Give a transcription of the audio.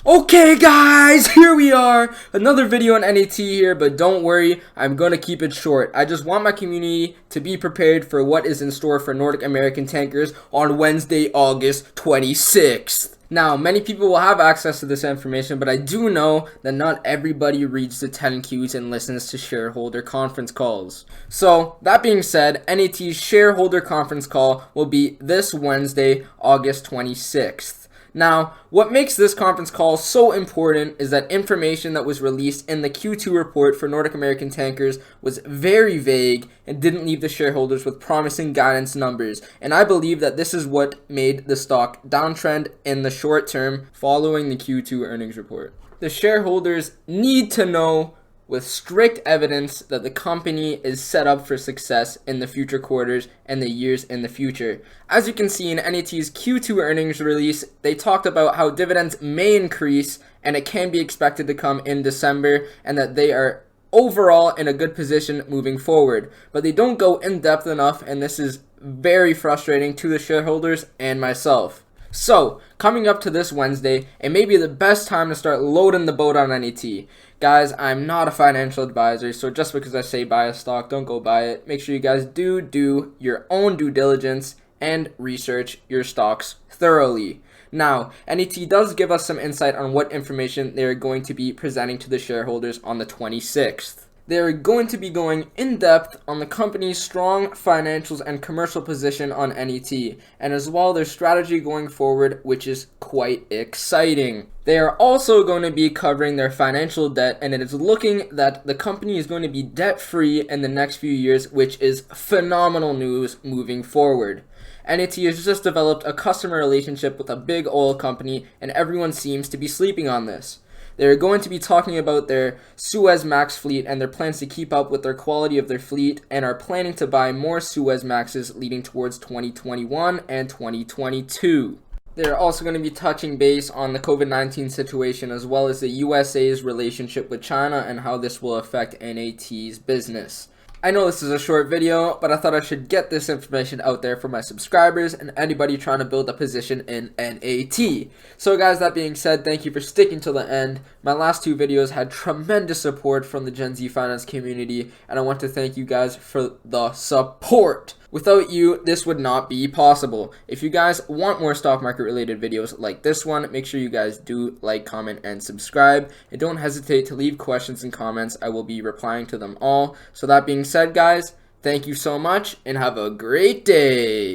Okay guys, here we are, another video on NAT here, but don't worry, I'm gonna keep it short. I just want my community to be prepared for what is in store for Nordic American tankers on Wednesday, August 26th. Now, many people will have access to this information, but I do know that not everybody reads the 10Qs and listens to shareholder conference calls. So, that being said, NAT's shareholder conference call will be this Wednesday, August 26th. Now, what makes this conference call so important is that information that was released in the Q2 report for Nordic American tankers was very vague and didn't leave the shareholders with promising guidance numbers. And I believe that this is what made the stock downtrend in the short term following the Q2 earnings report. The shareholders need to know with strict evidence that the company is set up for success in the future quarters and the years in the future. As you can see in NAT's Q2 earnings release, they talked about how dividends may increase and it can be expected to come in December, and that they are overall in a good position moving forward. But they don't go in depth enough, and this is very frustrating to the shareholders and myself. So, coming up to this Wednesday, it may be the best time to start loading the boat on NAT. Guys, I'm not a financial advisor, so just because I say buy a stock, don't go buy it. Make sure you guys do your own due diligence and research your stocks thoroughly. Now, NAT does give us some insight on what information they're going to be presenting to the shareholders on the 26th. They're going to be going in depth on the company's strong financials and commercial position on NAT, and as well their strategy going forward, which is quite exciting. They are also going to be covering their financial debt, and it is looking that the company is going to be debt-free in the next few years, which is phenomenal news moving forward. NAT has just developed a customer relationship with a big oil company, and everyone seems to be sleeping on this. They're going to be talking about their Suezmax fleet and their plans to keep up with their quality of their fleet, and are planning to buy more Suezmaxes leading towards 2021 and 2022. They're also going to be touching base on the COVID-19 situation, as well as the USA's relationship with China and how this will affect NAT's business. I know this is a short video, but I thought I should get this information out there for my subscribers and anybody trying to build a position in NAT. So guys, that being said, thank you for sticking to the end. My last two videos had tremendous support from the Gen Z finance community, and I want to thank you guys for the support. Without you, this would not be possible. If you guys want more stock market related videos like this one, make sure you guys do like, comment, and subscribe. And don't hesitate to leave questions and comments. I will be replying to them all. So that being said, guys, thank you so much and have a great day.